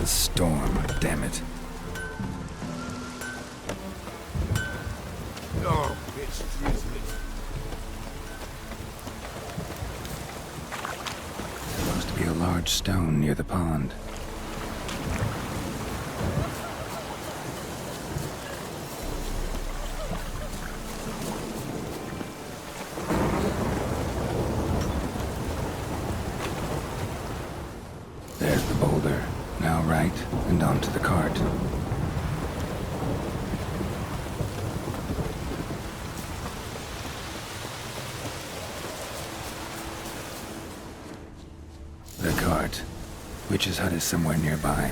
A storm, damn it. Oh, it's drizzling. Supposed to be a large stone near the pond. There's the boulder. Now right, and onto the cart. The cart. Witch's hut is somewhere nearby.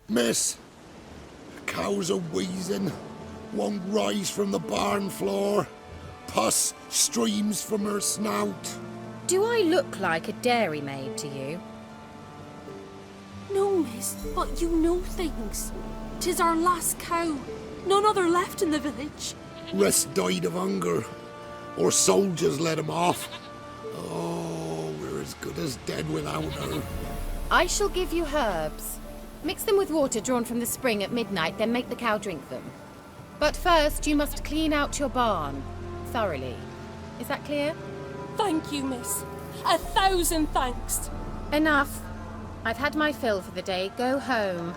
Miss, the cows are wheezing, won't rise from the barn floor. Pus streams from her snout. Do I look like a dairymaid to you? No, miss, but you know things. 'Tis our last cow. None other left in the village. Rest died of hunger, or soldiers let him off. Oh, we're as good as dead without her. I shall give you herbs. Mix them with water drawn from the spring at midnight, then make the cow drink them. But first, you must clean out your barn. Thoroughly. Is that clear? Thank you, miss. 1,000 thanks. Enough. I've had my fill for the day. Go home.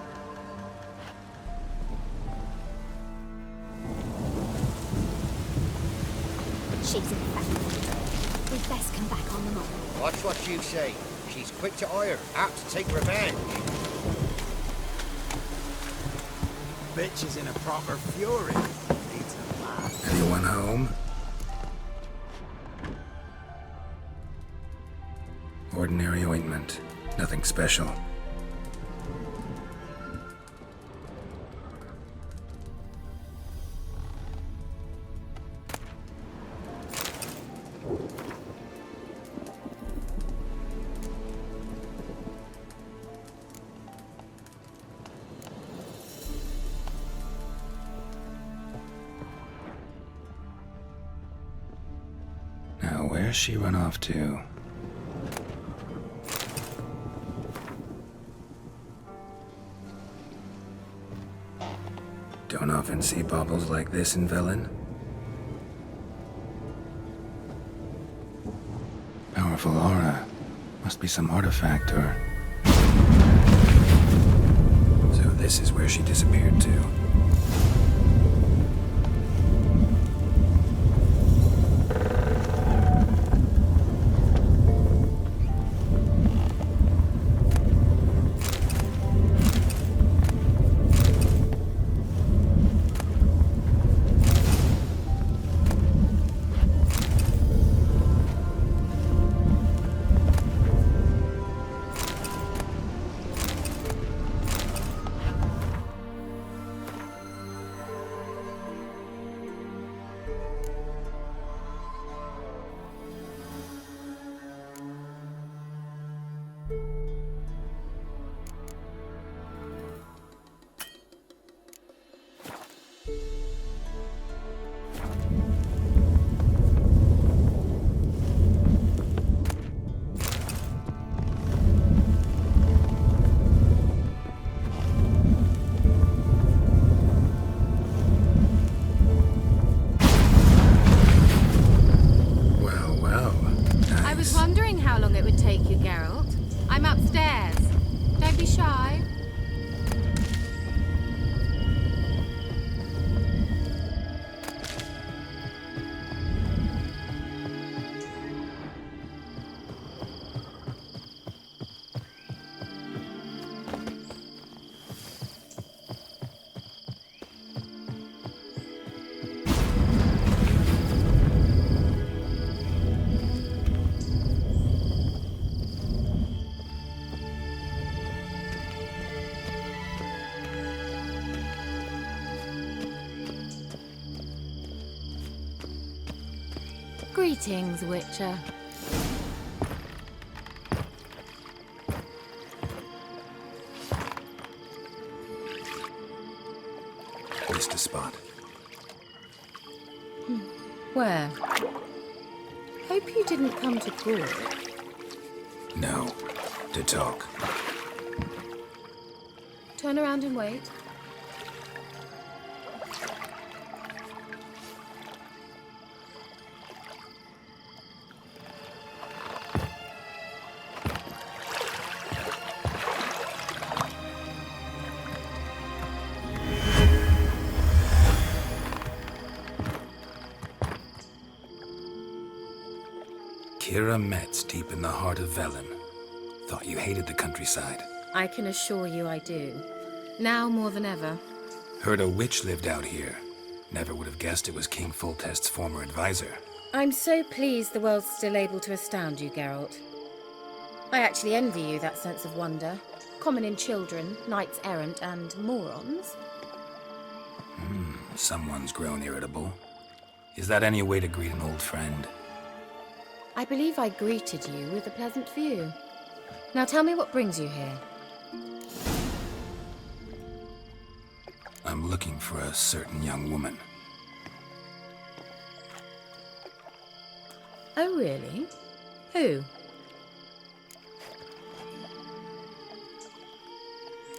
She's in fact. We'd best come back on the morrow. Watch what you say. She's quick to ire, apt to take revenge. Bitch is in a proper fury. Needs a laugh. Anyone home? Ordinary ointment. Nothing special. Now, where's she run off to? Don't often see baubles like this in Velen. Powerful aura. Must be some artifact or... So this is where she disappeared to. How long it would take you, Geralt? I'm upstairs. Don't be shy. Greetings, Witcher. Missed a spot. Where? Hope you didn't come to Gaul. No. To talk. Turn around and wait. Kira Metz, deep in the heart of Velen. Thought you hated the countryside. I can assure you I do. Now more than ever. Heard a witch lived out here. Never would have guessed it was King Foltest's former advisor. I'm so pleased the world's still able to astound you, Geralt. I actually envy you that sense of wonder. Common in children, knights errant, and morons. Someone's grown irritable. Is that any way to greet an old friend? I believe I greeted you with a pleasant view. Now tell me what brings you here. I'm looking for a certain young woman. Oh, really? Who?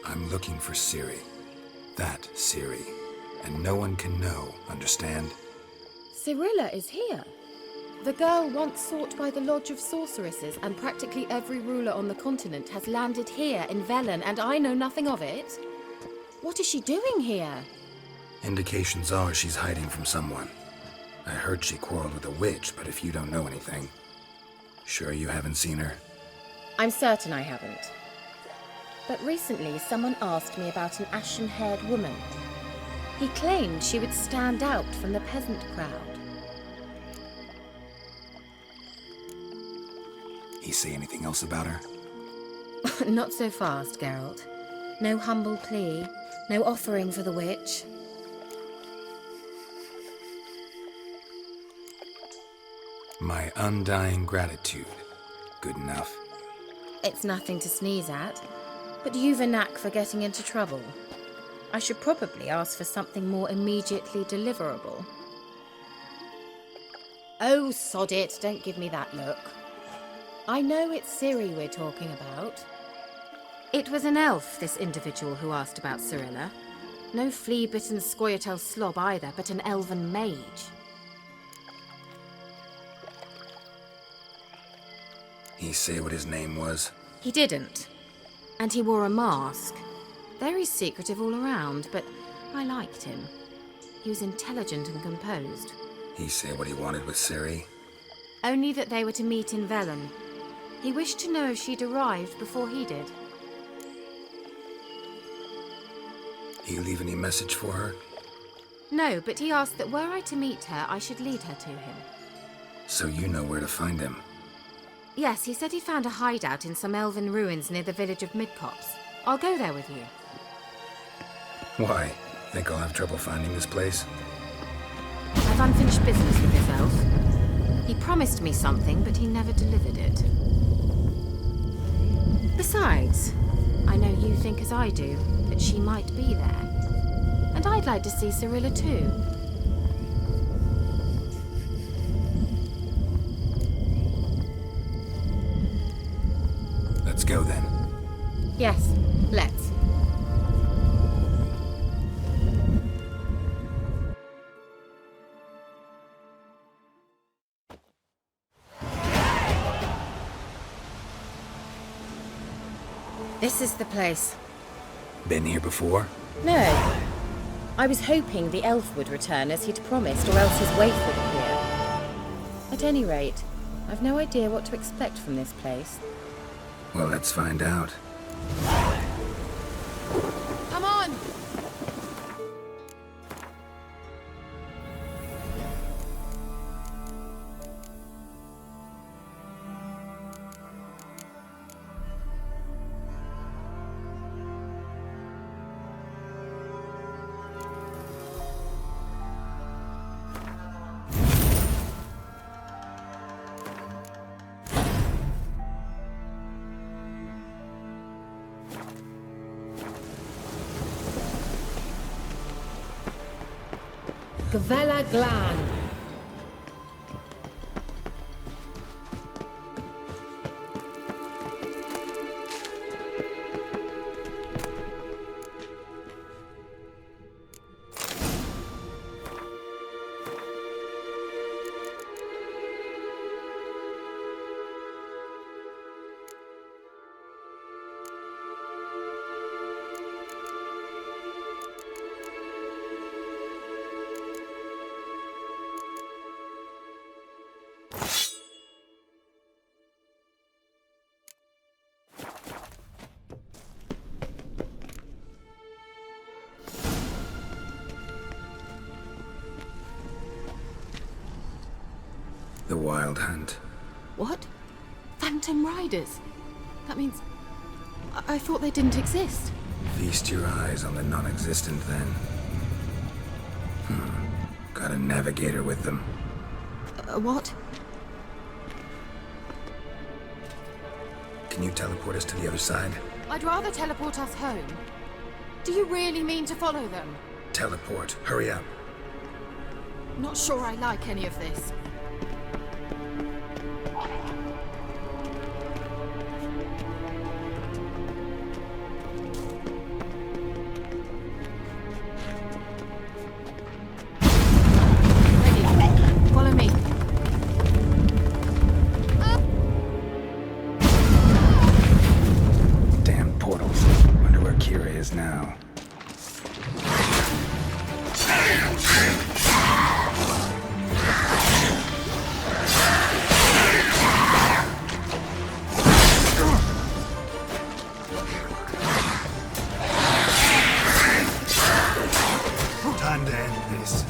I'm looking for Ciri. That Ciri. And no one can know, understand? Cirilla is here. The girl once sought by the Lodge of Sorceresses, and practically every ruler on the continent has landed here in Velen, and I know nothing of it. What is she doing here? Indications are she's hiding from someone. I heard she quarreled with a witch, but if you don't know anything... Sure you haven't seen her? I'm certain I haven't. But recently someone asked me about an ashen-haired woman. He claimed she would stand out from the peasant crowd. He say anything else about her? Not so fast, Geralt. No humble plea, no offering for the witch. My undying gratitude. Good enough. It's nothing to sneeze at, but you've a knack for getting into trouble. I should probably ask for something more immediately deliverable. Oh, sod it, don't give me that look. I know it's Ciri we're talking about. It was an elf, this individual who asked about Cirilla. No flea-bitten Scoia'tael slob either, but an elven mage. He say what his name was? He didn't. And he wore a mask. Very secretive all around, but I liked him. He was intelligent and composed. He say what he wanted with Ciri? Only that they were to meet in Velen. He wished to know if she'd arrived before he did. He leave any message for her? No, but he asked that were I to meet her, I should lead her to him. So you know where to find him? Yes, he said he'd found a hideout in some elven ruins near the village of Midcopse. I'll go there with you. Why? Think I'll have trouble finding this place? I've unfinished business with this elf. He promised me something, but he never delivered it. Besides, I know you think as I do, that she might be there. And I'd like to see Cirilla too. Let's go then. Yes, let's. This is the place. Been here before? No. I was hoping the elf would return as he'd promised, or else his waif would appear. At any rate, I've no idea what to expect from this place. Well, let's find out. Come on! Gavella Glan. the Wild Hunt. What? Phantom Riders? That means... I thought they didn't exist. Feast your eyes on the non-existent then. Got a navigator with them. What? Can you teleport us to the other side? I'd rather teleport us home. Do you really mean to follow them? Teleport. Hurry up. Not sure I like any of this. Ready. Follow me. Damn portals. Wonder where Kira is now. Time to end this.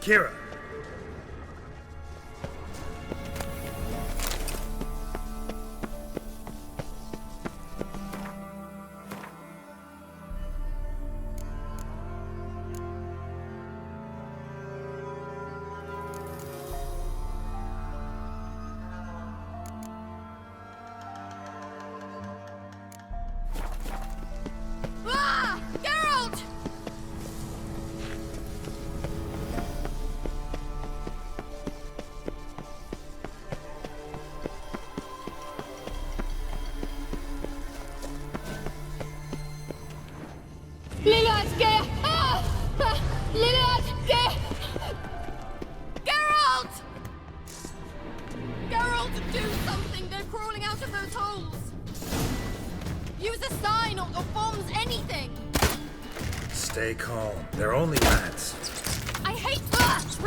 Kira. Ah! Geralt! Lillard's Lillard! Geralt! Geralt, do something! They're crawling out of those holes! Use a sign or bombs, anything! Stay calm. They're only rats. I hate rats!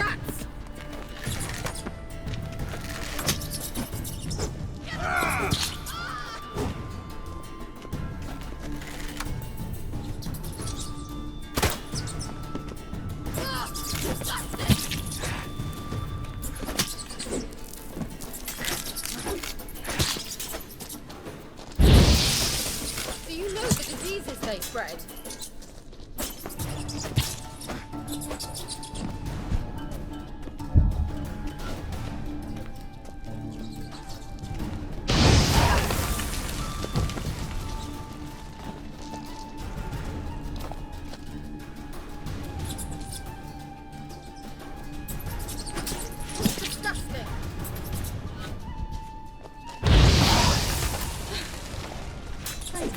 Do you know the diseases they spread?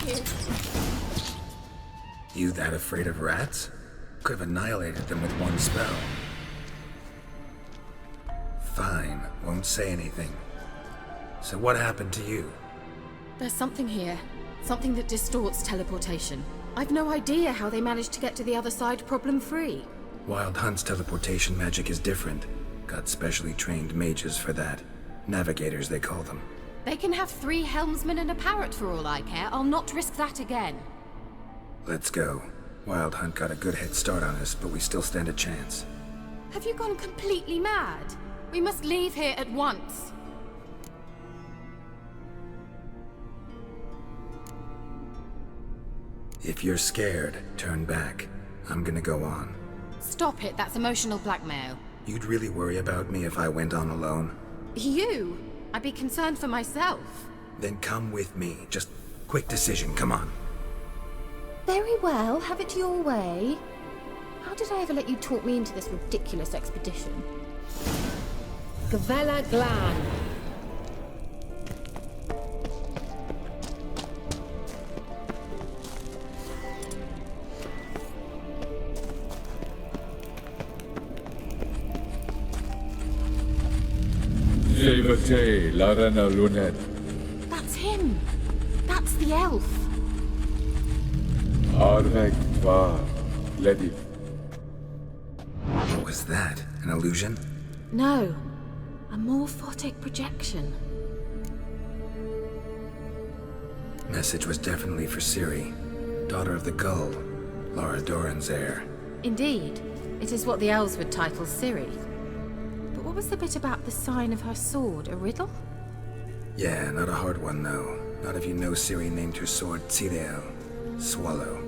here. You that afraid of rats? Could have annihilated them with one spell. Fine, won't say anything. So what happened to you? There's something here. Something that distorts teleportation. I've no idea how they managed to get to the other side problem-free. Wild Hunt's teleportation magic is different. Got specially trained mages for that. Navigators, they call them. They can have 3 helmsmen and a parrot for all I care. I'll not risk that again. Let's go. Wild Hunt got a good head start on us, but we still stand a chance. Have you gone completely mad? We must leave here at once. If you're scared, turn back. I'm gonna go on. Stop it, that's emotional blackmail. You'd really worry about me if I went on alone? You? I'd be concerned for myself. Then come with me. Just quick decision, come on. Very well, have it your way. How did I ever let you talk me into this ridiculous expedition? Gavella Glan. Levate, Larena Lunet. That's him. That's the elf. Arvek Tvar, Ledif. What was that? An illusion? No, a morphotic projection. Message was definitely for Ciri, daughter of the Gull, Lara Doran's heir. Indeed, it is what the elves would title Ciri. But what was the bit about the sign of her sword? A riddle? Yeah, not a hard one though. Not if you know Ciri named her sword Tsireel, Swallow.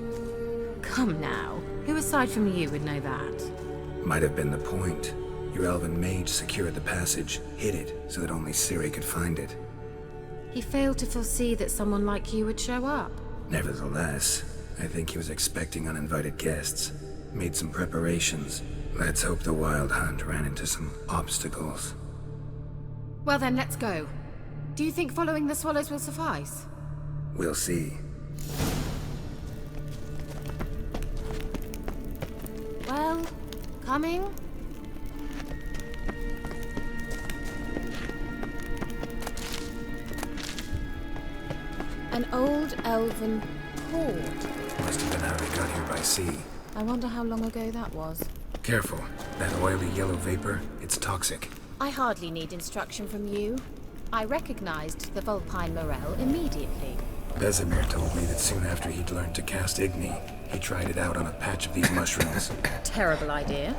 Come now, who aside from you would know that? Might have been the point. Your elven mage secured the passage, hid it, so that only Ciri could find it. He failed to foresee that someone like you would show up. Nevertheless, I think he was expecting uninvited guests. Made some preparations. Let's hope the Wild Hunt ran into some obstacles. Well then, let's go. Do you think following the swallows will suffice? We'll see. Well, coming? An old elven hoard. Must have been how they got here by sea. I wonder how long ago that was. Careful. That oily yellow vapor, it's toxic. I hardly need instruction from you. I recognized the Vulpine Morel immediately. Vesemir told me that soon after he'd learned to cast Igni, he tried it out on a patch of these mushrooms. Terrible idea.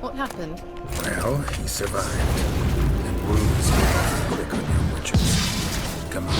What happened? Well, he survived. And wounds heal quick on your witches. Come on.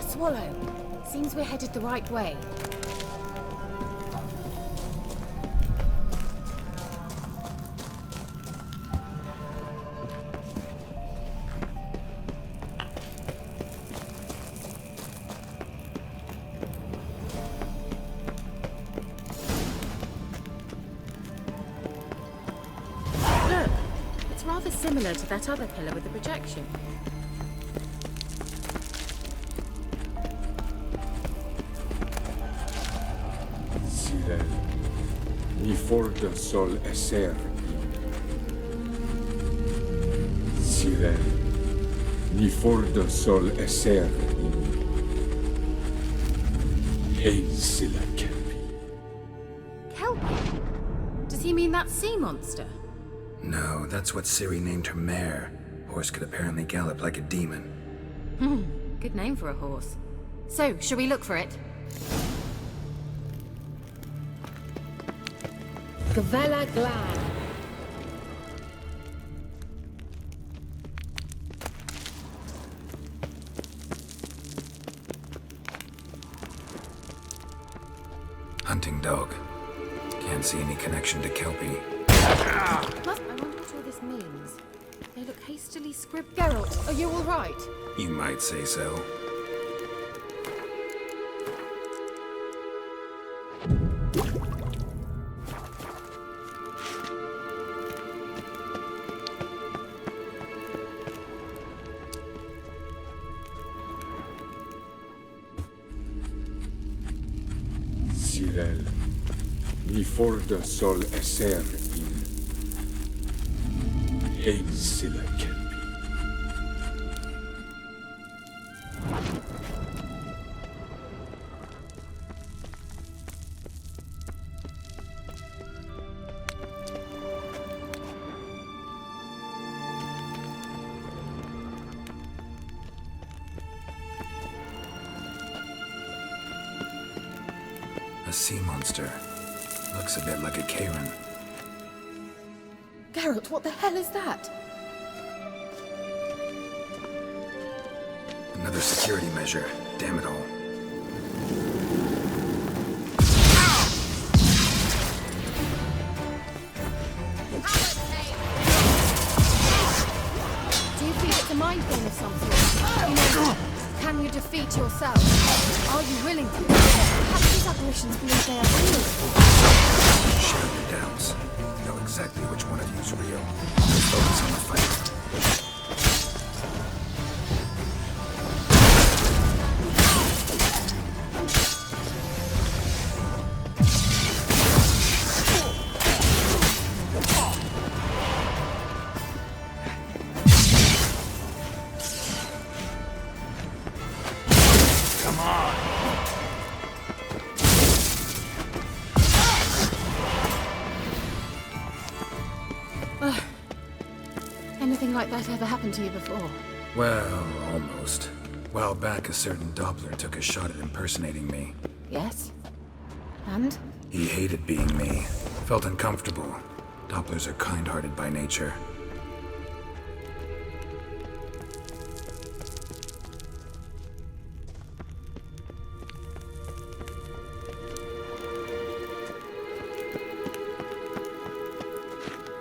Swallow. Seems we're headed the right way. Look, it's rather similar to that other pillar with the projection. Sirel, ni forda sol esser. Sirel, ni forda sol esser. Hey, Silla Kelpie. Kelpie? Does he mean that sea monster? No, that's what Ciri named her mare. Horse could apparently gallop like a demon. Good name for a horse. So, shall we look for it? Gavella Glad. Hunting dog. Can't see any connection to Kelpie. I wonder what all this means. They look hastily scribbled. Geralt, are you all right? You might say so. Sirel, ni forda sol esser in. Hey, Silla Kelpie. A sea monster. Looks a bit like a Karen. Geralt, what the hell is that? Another security measure. Damn it all. Do you think it's a mind game of some sort? You know, can you defeat yourself? Are you willing to? Perhaps these apparitions believe they are real. Share your doubts. Know exactly which one of you's real. Just focus on the fight. Anything like that ever happened to you before? Well, almost. While back, a certain Doppler took a shot at impersonating me. Yes. And? He hated being me. Felt uncomfortable. Dopplers are kind-hearted by nature.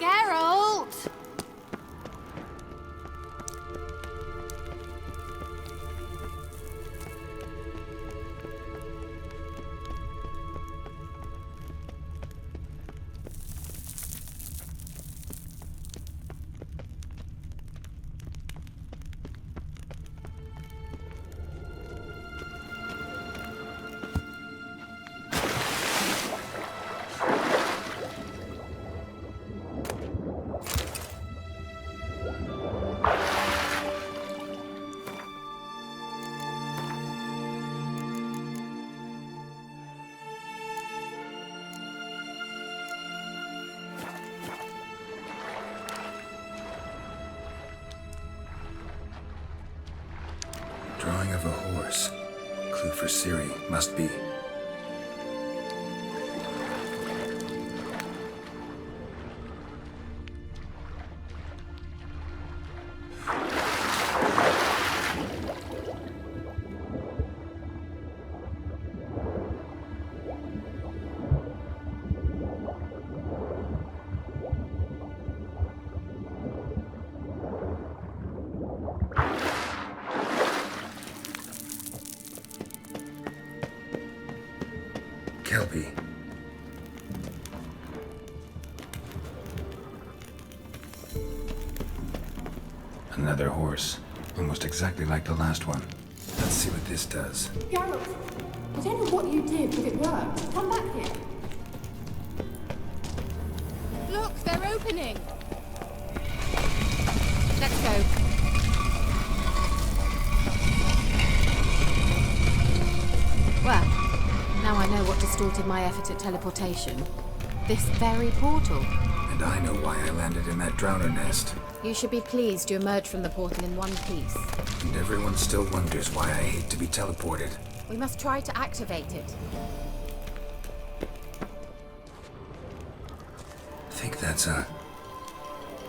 Geralt! Drawing of a horse. Clue for Ciri. Must be. Kelpie. Another horse. Almost exactly like the last one. Let's see what this does. Geralt, I don't know what you did, but it worked. Come back here. Look, they're opening. Let's go. Well, now I know what distorted my effort at teleportation. This very portal. And I know why I landed in that drowner nest. You should be pleased you emerged from the portal in one piece. And everyone still wonders why I hate to be teleported. We must try to activate it. I think that's a...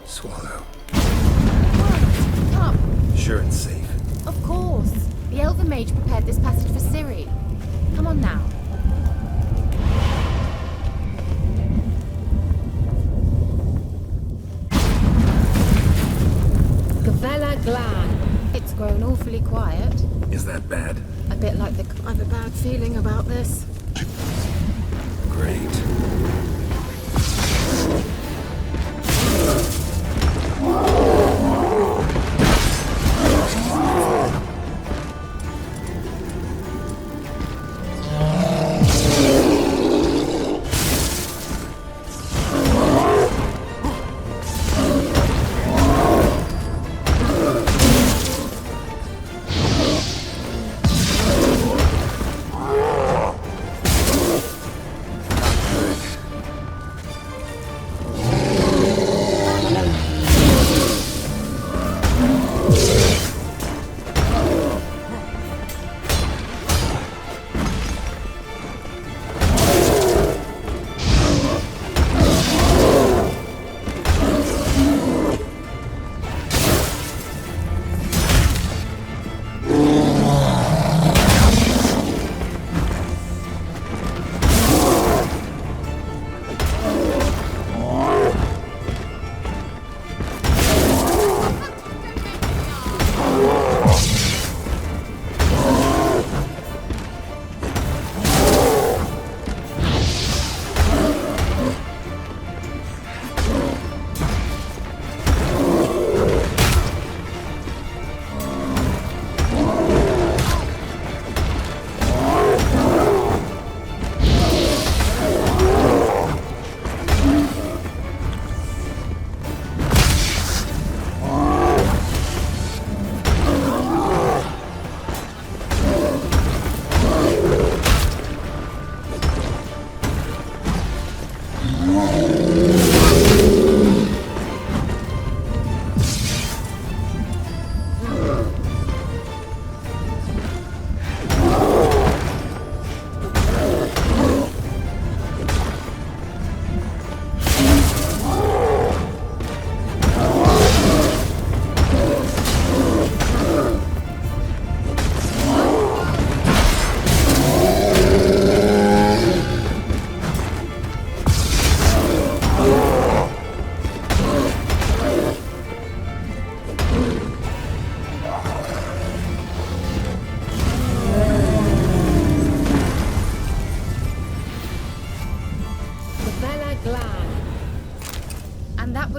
swallow. Right, come. Sure it's safe. Of course. The Elven Mage prepared this passage for Ciri. Come on now. Gavella Glan. It's grown awfully quiet. Is that bad? A bit like the... I have a bad feeling about this. Great.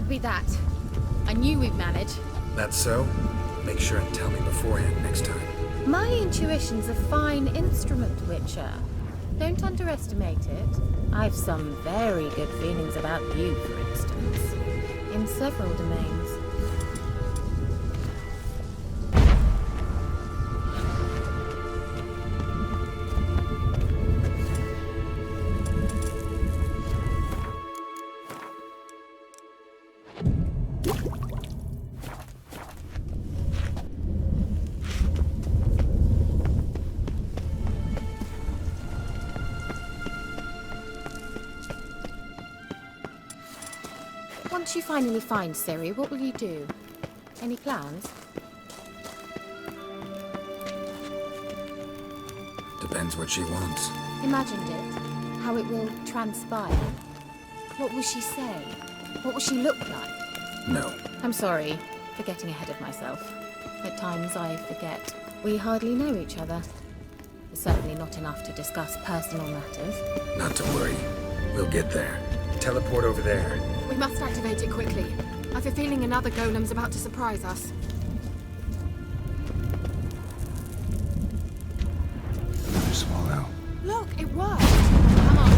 Be that. I knew we'd manage. That's so? Make sure and tell me beforehand next time. My intuition's a fine instrument, Witcher. Don't underestimate it. I've some very good feelings about you, for instance. In several domains. Once you finally find Ciri, what will you do? Any plans? Depends what she wants. Imagined it. How it will transpire. What will she say? What will she look like? No. I'm sorry for getting ahead of myself. At times I forget. We hardly know each other. Certainly not enough to discuss personal matters. Not to worry. We'll get there. Teleport over there. We must activate it quickly. I've a feeling another golem's about to surprise us. swallow. Look, it worked. Come on.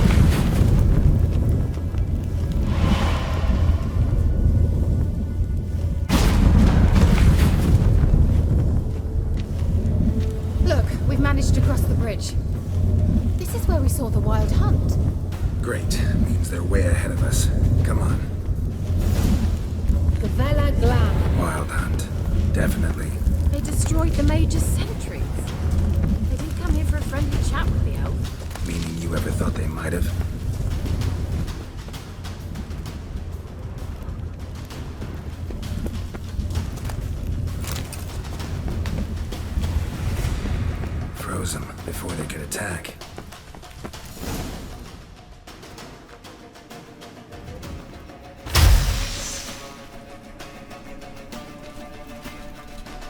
Look, we've managed to cross the bridge. This is where we saw the wild hunt. Great. Means they're way ahead of us. Come on. Gavella Glam. Wild hunt. Definitely. They destroyed the Major's sentries. They didn't come here for a friendly chat with the elf. Meaning you ever thought they might have? Froze them before they could attack.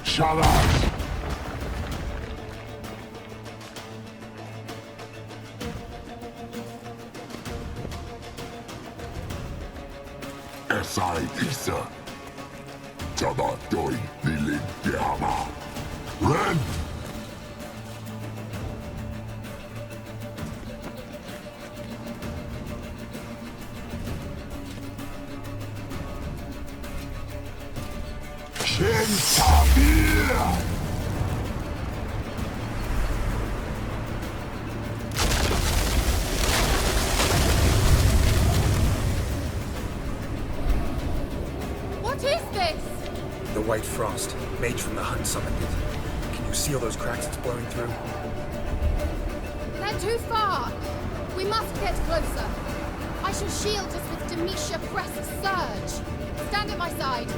Shalas! Esai Isa. Jada Doi Nilin Dehama. Ren! Shentabir! What is this? The White Frost, mage from the Hunt summoned it. Can you see all those cracks it's blowing through? They're too far. We must get closer. I shall shield us with Demetia Press Surge. Stand at my side.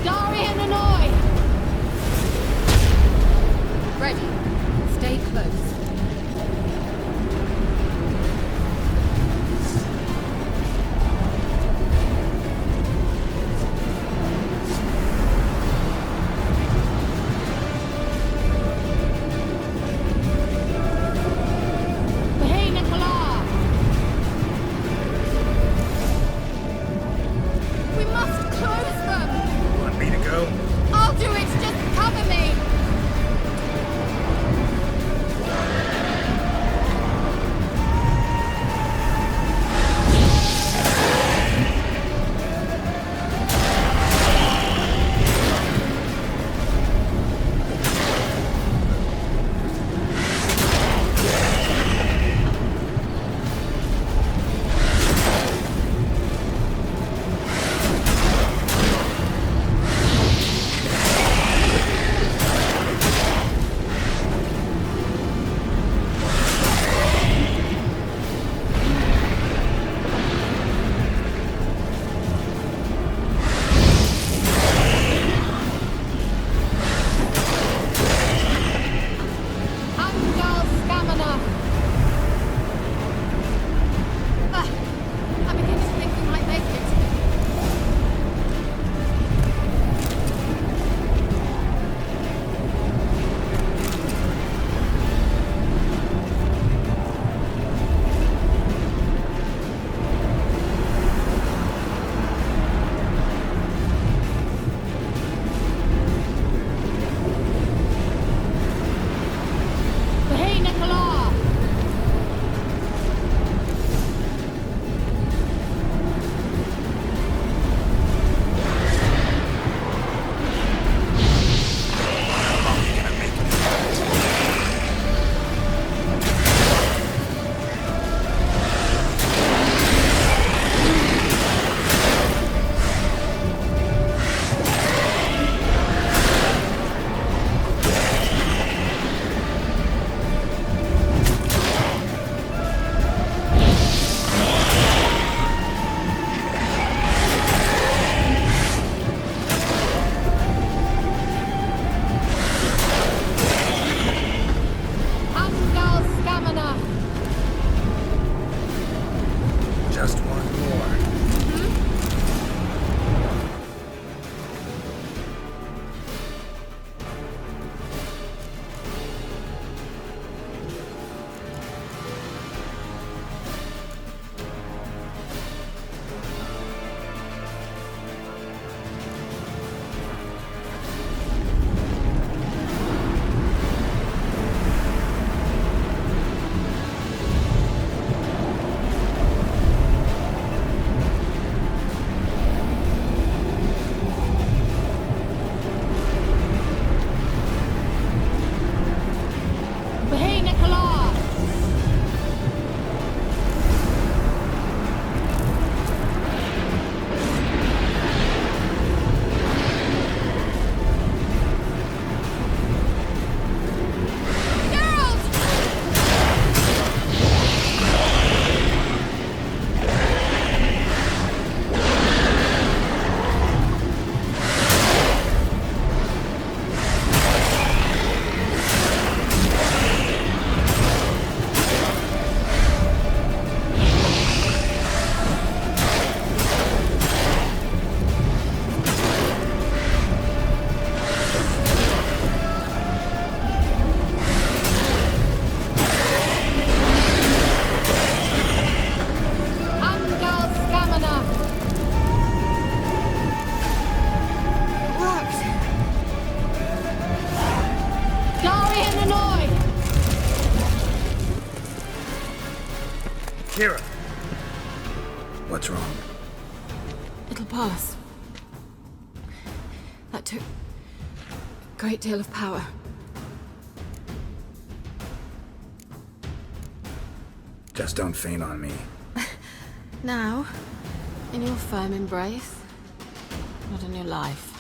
Darian and I! Ready. Stay close. We must close them! Want me to go? I'll do it! Just cover me! That took a great deal of power. Just don't faint on me. Now, in your firm embrace, not in your life.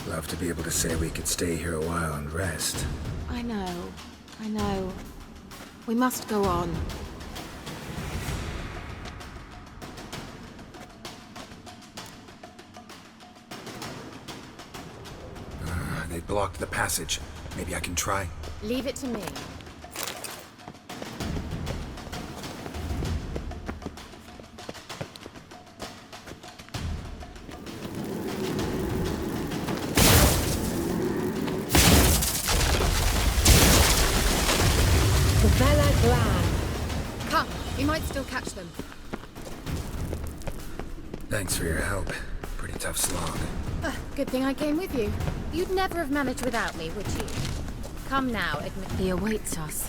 Love to be able to say we could stay here a while and rest. I know. We must go on. They blocked the passage. Maybe I can try. Leave it to me. Come, we might still catch them. Thanks for your help. Pretty tough slog. Good thing I came with you. You'd never have managed without me, would you? Come now, admit he awaits us.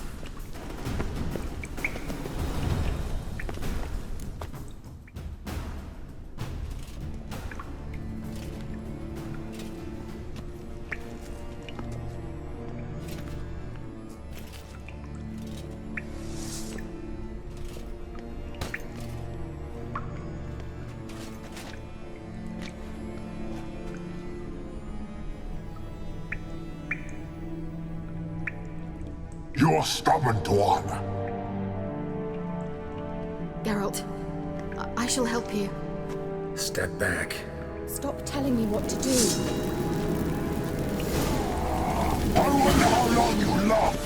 You're stubborn, Tuan. Geralt, I shall help you. Step back. Stop telling me what to do. I wonder how long you last.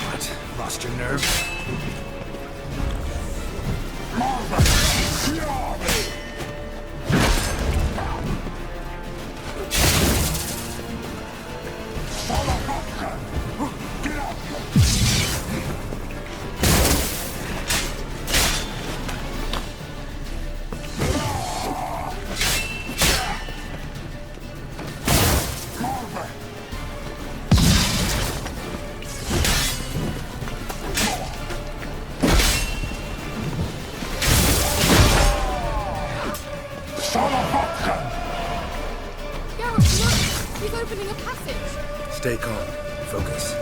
What? Lost your nerve? Geralt, look! He's opening a passage! Stay calm. Focus.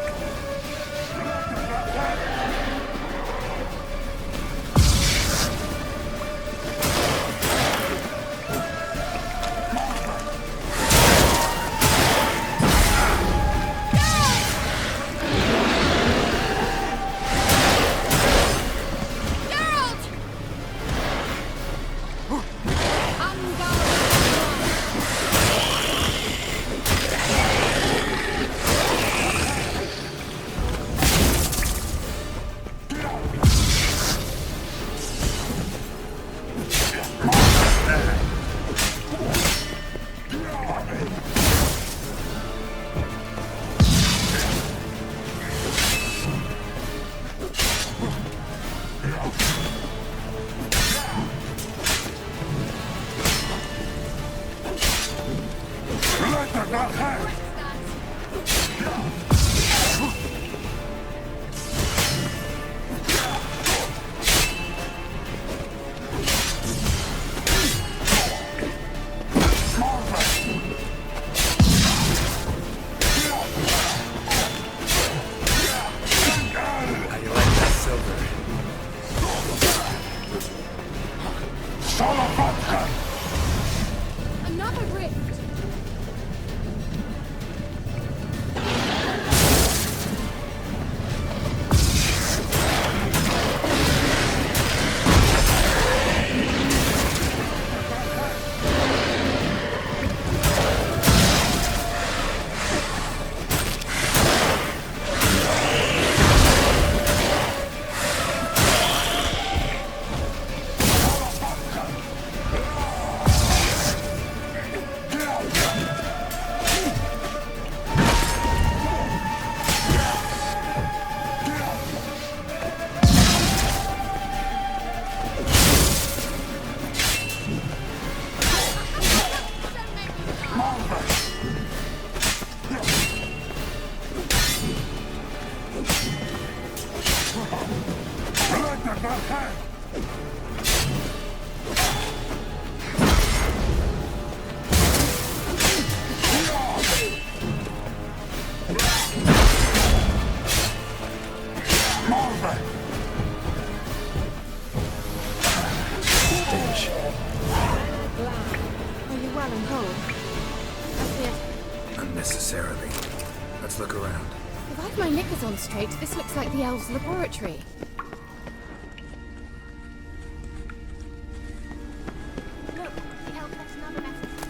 Never had! Are you well and whole? I fear. Unnecessarily. Let's look around. If I've my knickers on straight, this looks like the elves' laboratory. Look, the elf left another message.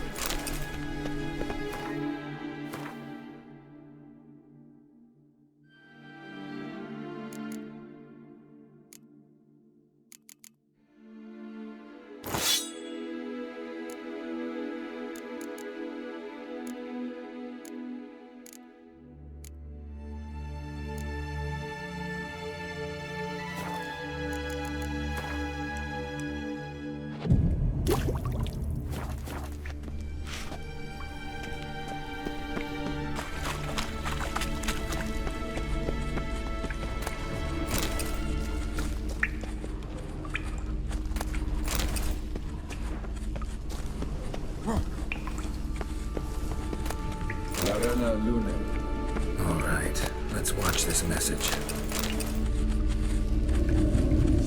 All right, let's watch this message.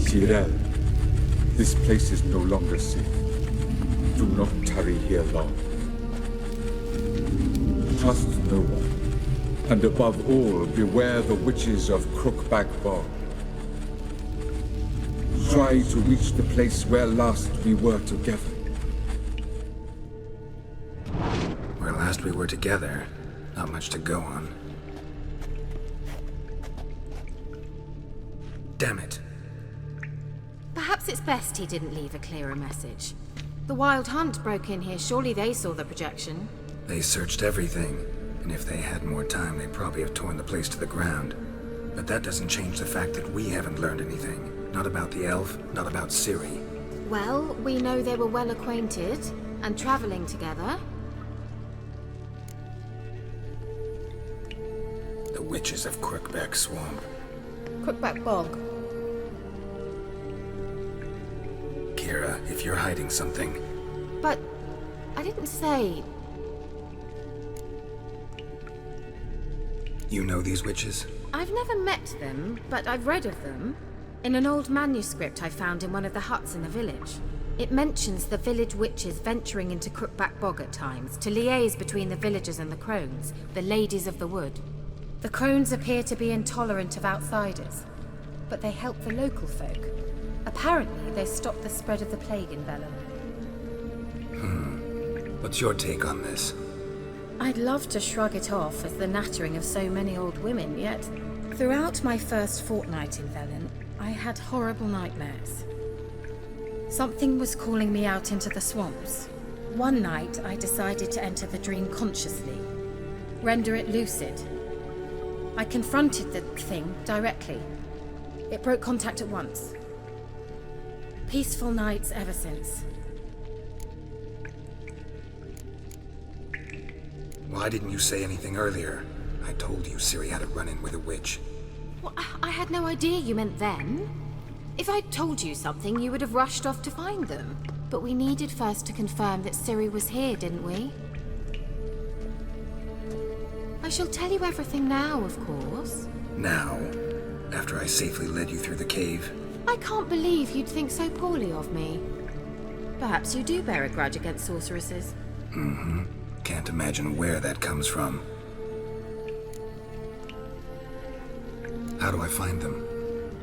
Cyril, this place is no longer safe. Do not tarry here long. Trust no one, and above all, beware the witches of Crookback Bog. Try to reach the place where last we were together. Where last we were together, not much to go on. Damn it. Perhaps it's best he didn't leave a clearer message. The Wild Hunt broke in here. Surely they saw the projection. They searched everything, and if they had more time, they'd probably have torn the place to the ground. But that doesn't change the fact that we haven't learned anything. Not about the elf, not about Ciri. Well, we know they were well acquainted and traveling together. The witches of Crookback Swamp. Crookback Bog. Kira, if you're hiding something... But I didn't say... You know these witches? I've never met them, but I've read of them. In an old manuscript I found in one of the huts in the village. It mentions the village witches venturing into Crookback Bog at times to liaise between the villagers and the crones, the ladies of the wood. The crones appear to be intolerant of outsiders, but they help the local folk. Apparently, they stopped the spread of the plague in Velen. What's your take on this? I'd love to shrug it off as the nattering of so many old women, yet throughout my first fortnight in Velen, I had horrible nightmares. Something was calling me out into the swamps. One night, I decided to enter the dream consciously, render it lucid. I confronted the thing directly. It broke contact at once. Peaceful nights ever since. Why didn't you say anything earlier? I told you Ciri had a run-in with a witch. Well, I had no idea you meant then. If I'd told you something, you would have rushed off to find them. But we needed first to confirm that Ciri was here, didn't we? I shall tell you everything now, of course. Now? After I safely led you through the cave? I can't believe you'd think so poorly of me. Perhaps you do bear a grudge against sorceresses. Mm-hmm. Can't imagine where that comes from. How do I find them?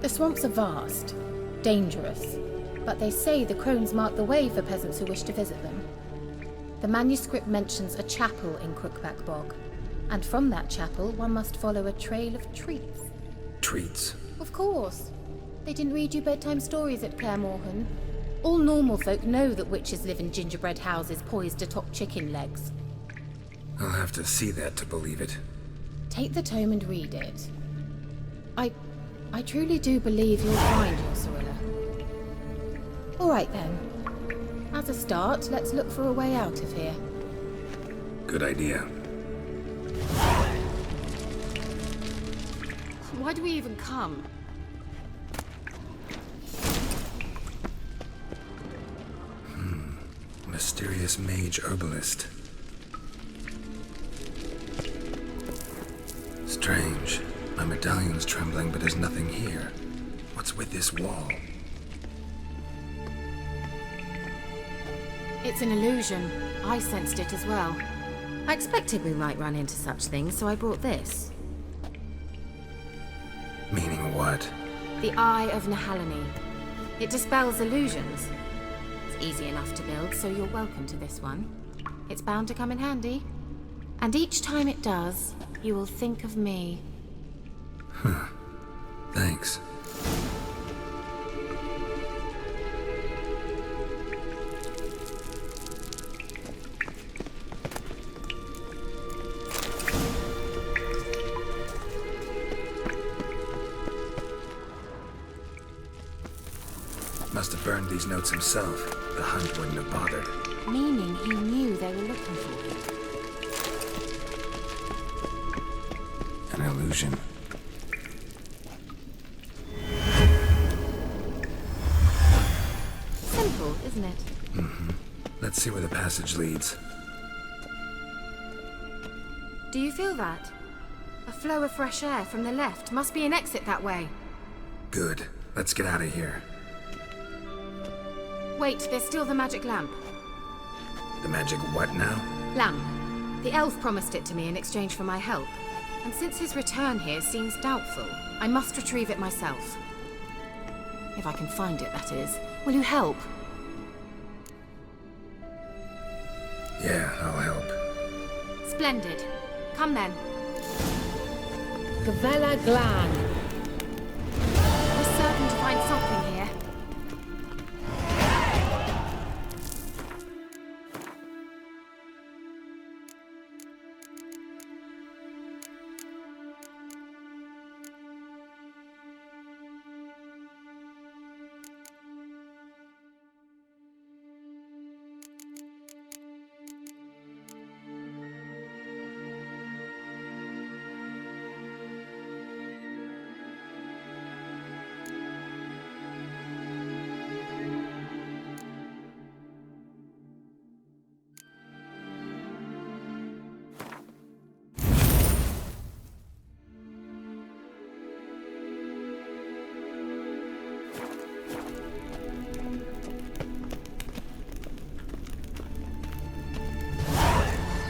The swamps are vast, dangerous, but they say the crones mark the way for peasants who wish to visit them. The manuscript mentions a chapel in Crookback Bog, and from that chapel one must follow a trail of treats. Treats? Of course. They didn't read you bedtime stories at Clare Morgan. All normal folk know that witches live in gingerbread houses poised atop chicken legs. I'll have to see that to believe it. Take the tome and read it. I truly do believe you'll find your Cirilla. All right then. As a start, let's look for a way out of here. Good idea. Why do we even come? Mysterious mage herbalist. Strange. My medallion's trembling, but there's nothing here. What's with this wall? It's an illusion. I sensed it as well. I expected we might run into such things, so I brought this. Meaning what? The Eye of Nahalani. It dispels illusions. It's easy enough to build, so you're welcome to this one. It's bound to come in handy. And each time it does, you will think of me. Huh. Thanks. Must have burned these notes himself. The hunt wouldn't have bothered. Meaning he knew they were looking for him. An illusion. Simple, isn't it? Mm-hmm. Let's see where the passage leads. Do you feel that? A flow of fresh air from the left. Must be an exit that way. Good. Let's get out of here. Wait, there's still the magic lamp. The magic what now? Lamp. The elf promised it to me in exchange for my help. And since his return here seems doubtful, I must retrieve it myself. If I can find it, that is. Will you help? Yeah, I'll help. Splendid. Come then. Gavella Glan. We're certain to find something here.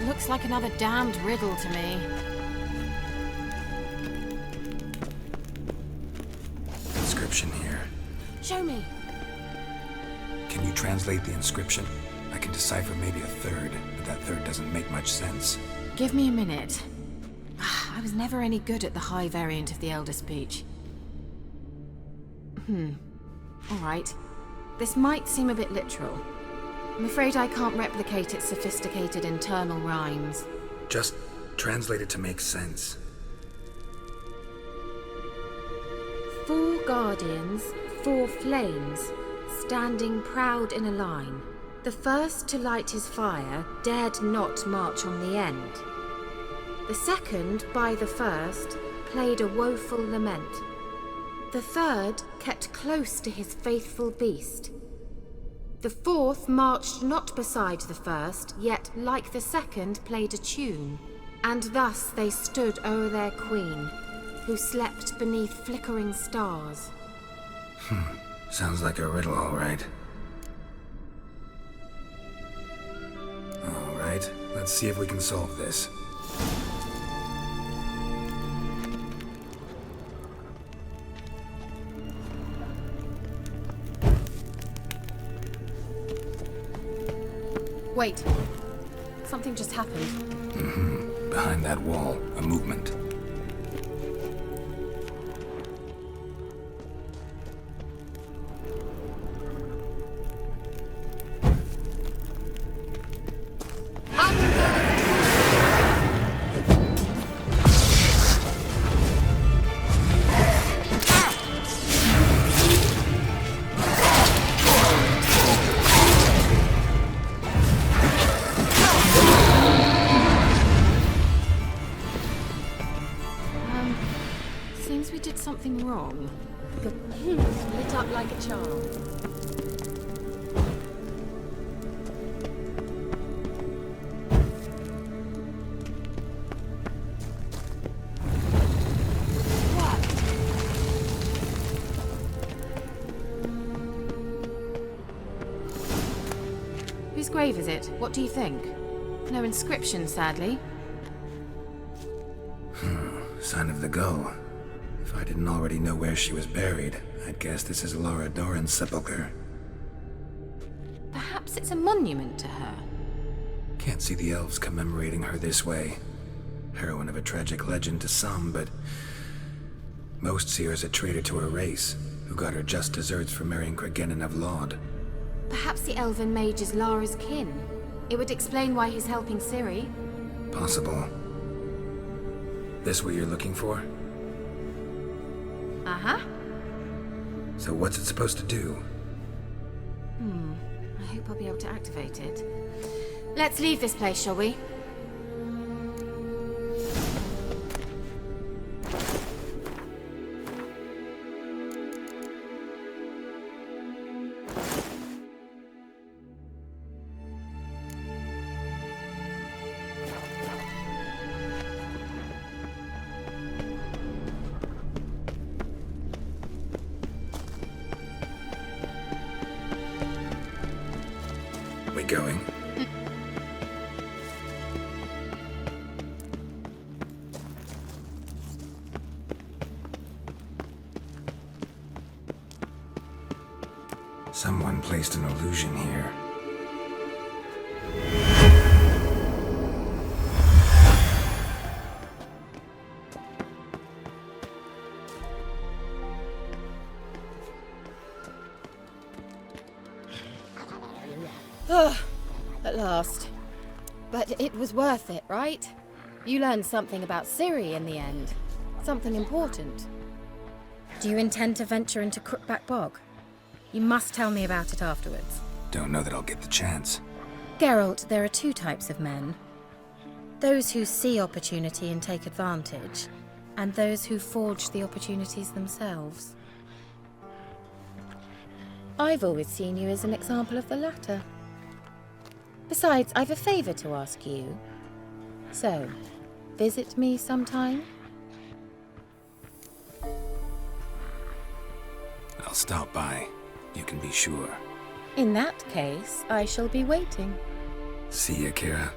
Looks like another damned riddle to me. Inscription here. Show me. Can you translate the inscription? I can decipher maybe a third, but that third doesn't make much sense. Give me a minute. I was never any good at the high variant of the Elder Speech. All right. This might seem a bit literal. I'm afraid I can't replicate its sophisticated internal rhymes. Just translate it to make sense. 4 guardians, 4 flames, standing proud in a line. The first to light his fire dared not march on the end. The second, by the first, played a woeful lament. The third kept close to his faithful beast. The fourth marched not beside the first, yet, like the second, played a tune. And thus they stood o'er their queen, who slept beneath flickering stars. Sounds like a riddle, all right. All right, let's see if we can solve this. Wait. Something just happened. Behind that wall, a movement. Seems we did something wrong. Lit up like a charm. grave is it? What do you think? No inscription, sadly. Sign of the gull. If I didn't already know where she was buried, I'd guess this is Laura Doran's sepulchre. Perhaps it's a monument to her. Can't see the elves commemorating her this way. Heroine of a tragic legend to some, but most see her as a traitor to her race, who got her just deserts for marrying Cregennan of Laud. Perhaps the elven mage is Lara's kin. It would explain why he's helping Ciri. Possible. This what you're looking for? Uh-huh. So what's it supposed to do? I hope I'll be able to activate it. Let's leave this place, shall we? We going? Someone placed an illusion here. At last. But it was worth it, right? You learned something about Ciri in the end. Something important. Do you intend to venture into Crookback Bog? You must tell me about it afterwards. Don't know that I'll get the chance. Geralt, there are two types of men. Those who see opportunity and take advantage, and those who forge the opportunities themselves. I've always seen you as an example of the latter. Besides, I've a favor to ask you. So, visit me sometime? I'll stop by. You can be sure. In that case, I shall be waiting. See ya, Kira.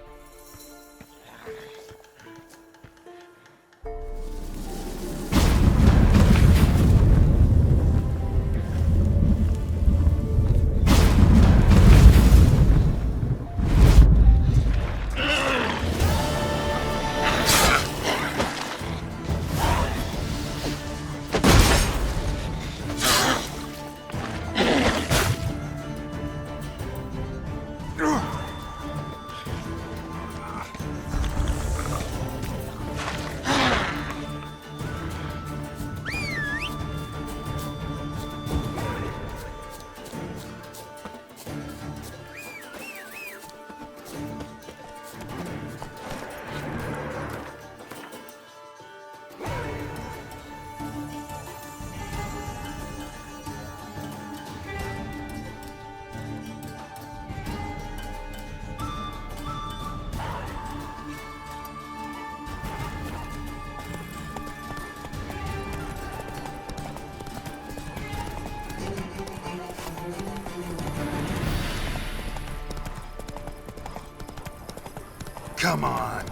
Come on.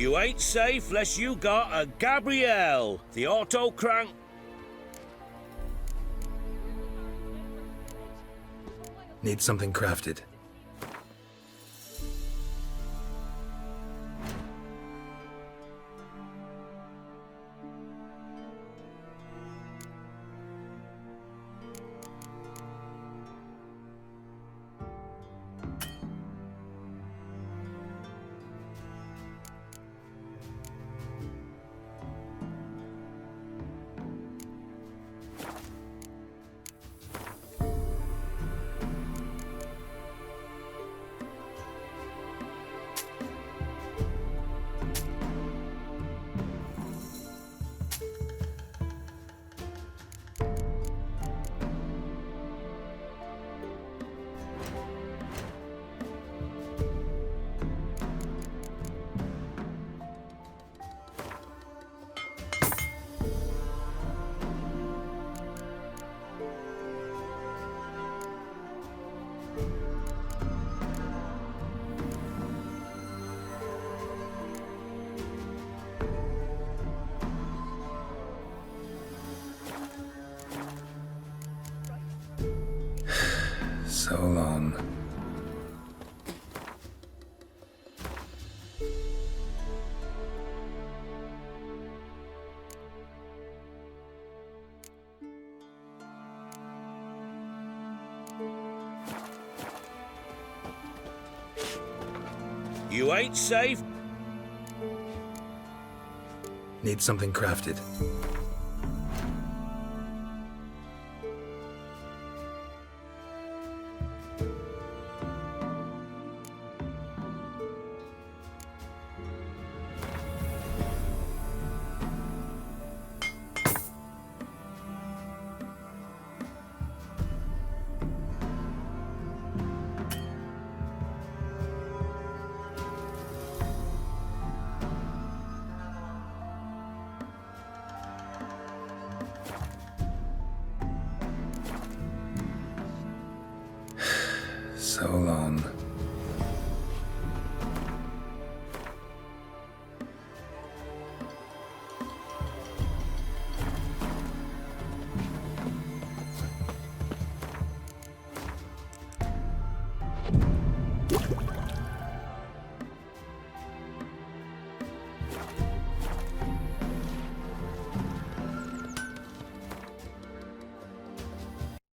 You ain't safe unless you got a Gabrielle, the auto crank. Need something crafted. So long. You ain't safe. Need something crafted. So long.